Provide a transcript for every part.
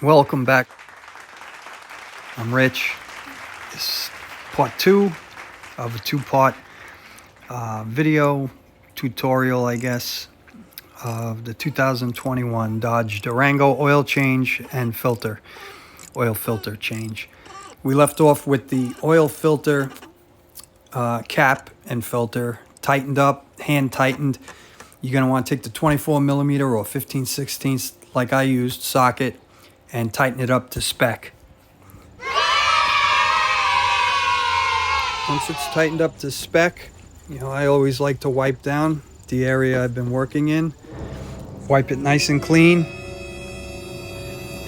Welcome back. I'm Rich. This is part 2 of a 2-part video tutorial, I guess, of the 2021 Dodge Durango oil change and oil filter change. We left off with the oil filter cap and filter tightened up, hand tightened. You're going to want to take the 24 millimeter or 15/16 like I used socket and tighten it up to spec. Once it's tightened up to spec, I always like to wipe down the area I've been working in. Wipe it nice and clean.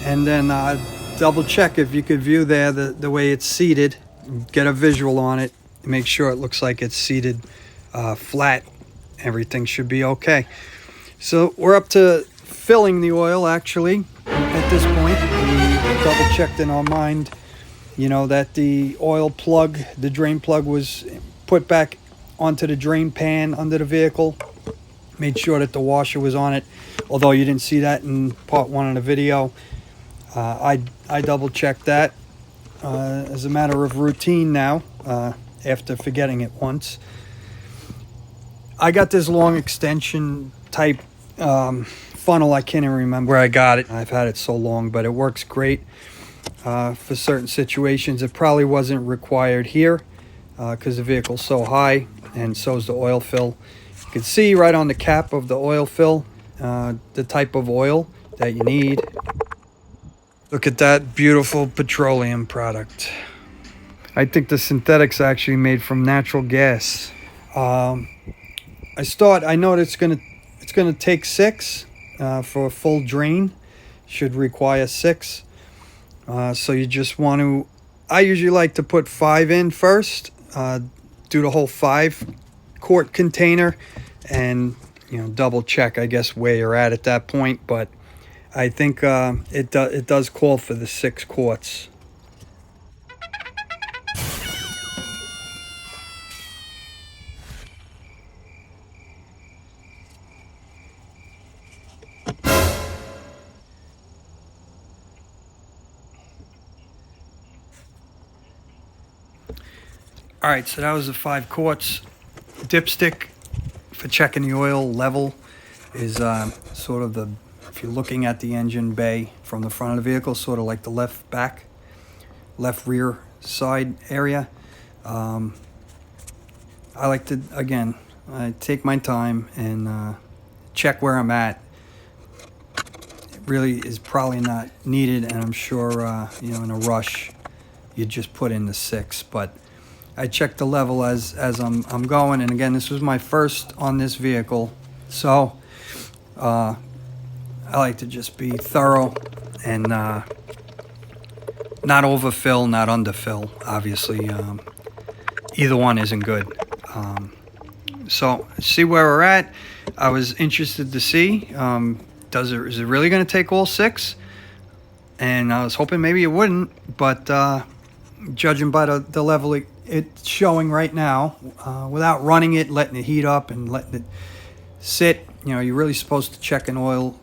And then double check if you could view there the way it's seated. Get a visual on it. Make sure it looks like it's seated flat. Everything should be okay. So we're up to filling the oil actually. At this point, we double checked in our mind, that the oil plug, the drain plug was put back onto the drain pan under the vehicle. Made sure that the washer was on it. Although you didn't see that in part 1 of the video, I double checked that as a matter of routine now, after forgetting it once. I got this long extension type funnel. I can't even remember where I got it. I've had it so long, but it works great for certain situations. It probably wasn't required here because the vehicle's so high, and so is the oil fill. You can see right on the cap of the oil fill the type of oil that you need. Look at that beautiful petroleum product. I think the synthetic's actually made from natural gas. I know that it's gonna take 6 for a full drain. Should require 6. So you just want to. I usually like to put 5 in first. Do the whole 5-quart container, and double check, I guess, where you're at that point. But I think it does call for the 6 quarts. All right, so that was the 5 quarts. Dipstick for checking the oil level is sort of if you're looking at the engine bay from the front of the vehicle, sort of like the left rear side area. I like to, again, I take my time and check where I'm at. It really is probably not needed, and I'm sure, in a rush, you just put in the 6, but I check the level as I'm going, and again, this was my first on this vehicle, so I like to just be thorough and not overfill, not underfill. Obviously, either one isn't good. So see where we're at. I was interested to see is it really going to take all 6? And I was hoping maybe it wouldn't, but judging by the level it's showing right now, without running it, letting it heat up and letting it sit. You're really supposed to check an oil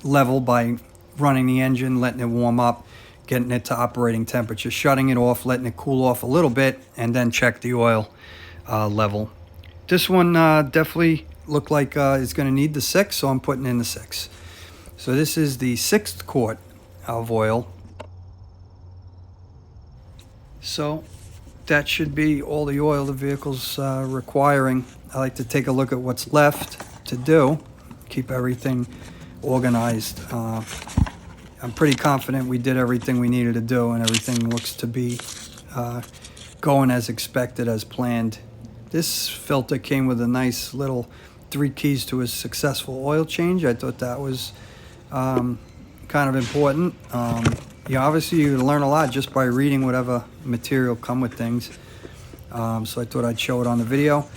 level by running the engine, letting it warm up, getting it to operating temperature, shutting it off, letting it cool off a little bit, and then check the oil level. This one definitely looked like it's going to need the 6, so I'm putting in the 6. So this is the 6th quart of oil. So that should be all the oil the vehicle's requiring. I like to take a look at what's left to do, keep everything organized. I'm pretty confident we did everything we needed to do, and everything looks to be going as expected, as planned. This filter came with a nice little 3 keys to a successful oil change. I thought that was kind of important. Obviously you learn a lot just by reading whatever material come with things. So I thought I'd show it on the video.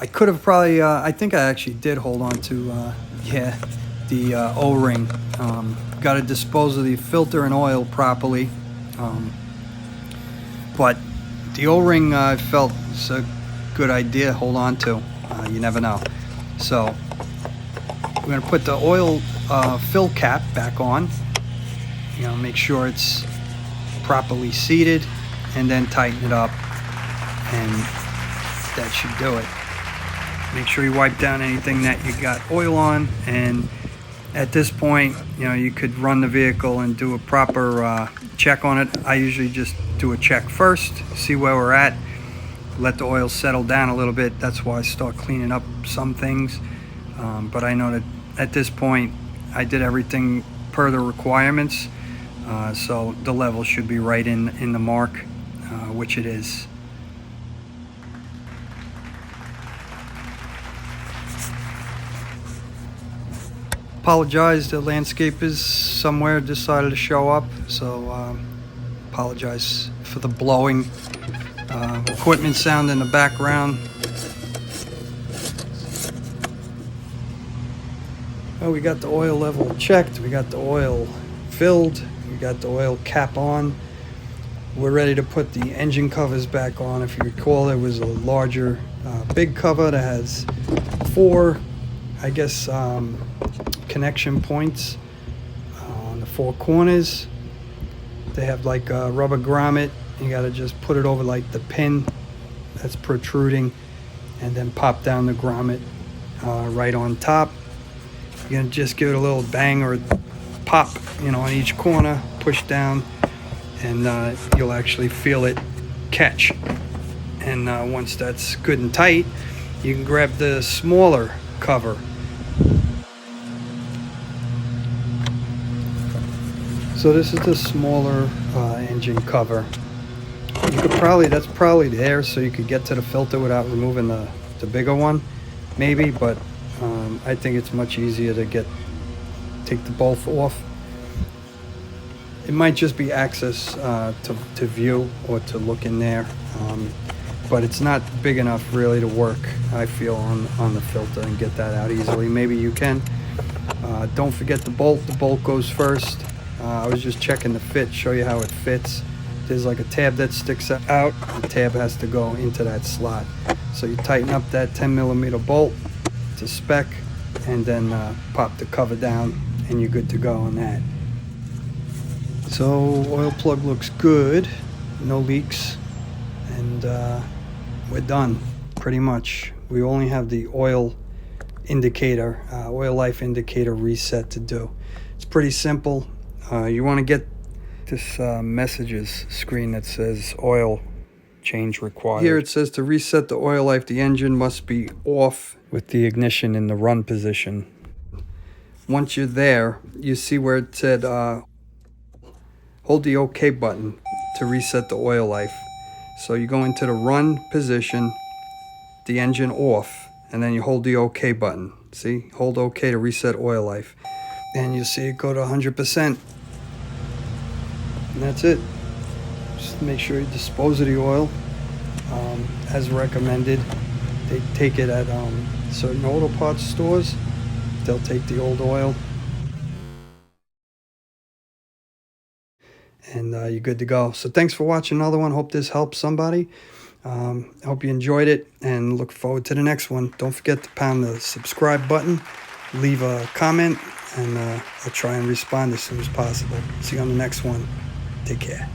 I could have probably, I think I actually did hold on to, the O-ring. Got to dispose of the filter and oil properly. But the O-ring I felt is a good idea to hold on to. You never know. So we're going to put the oil fill cap back on. You know, make sure it's properly seated and then tighten it up, and that should do it. Make sure you wipe down anything that you got oil on, and at this point, you know, you could run the vehicle and do a proper check on it. I usually just do a check first, see where we're at, let the oil settle down a little bit. That's why I start cleaning up some things. But I know that at this point, I did everything per the requirements. So the level should be right in the mark, which it is. Apologize, the landscapers somewhere decided to show up, so apologize for the blowing equipment sound in the background. Well, we got the oil level checked, we got the oil filled, we got the oil cap on. We're ready to put the engine covers back on. If you recall, there was a larger big cover that has 4, I guess, connection points on the 4 corners. They have like a rubber grommet. You got to just put it over like the pin that's protruding, and then pop down the grommet right on top. You're gonna just give it a little bang or pop, you know, on each corner, push down, and you'll actually feel it catch. And once that's good and tight, you can grab the smaller cover. So this is the smaller engine cover. You could that's probably there so you could get to the filter without removing the bigger one, maybe, but I think it's much easier to take the both off. It might just be access to view or to look in there, but it's not big enough really to work, I feel, on the filter and get that out easily. Maybe you can. Don't forget the bolt. The bolt goes first. I was just checking the fit, show you how it fits. There's like a tab that sticks out. The tab has to go into that slot. So you tighten up that 10mm bolt to spec, and then pop the cover down, and you're good to go on that. So oil plug looks good, no leaks, and we're done pretty much. We only have the oil indicator, oil life indicator reset to do. It's pretty simple. You want to get this messages screen that says oil change required. Here it says to reset the oil life, the engine must be off with the ignition in the run position. Once you're there, you see where it said hold the OK button to reset the oil life. So you go into the run position, the engine off, and then you hold the OK button. See, hold OK to reset oil life, and you see it go to 100%. And that's it. Just make sure you dispose of the oil as recommended. They take it at certain auto parts stores. They'll take the old oil, and you're good to go. So thanks for watching another one. Hope this helps somebody. I hope you enjoyed it, and look forward to the next one. Don't forget to pound the subscribe button, leave a comment, and I'll try and respond as soon as possible. See you on the next one. Take care.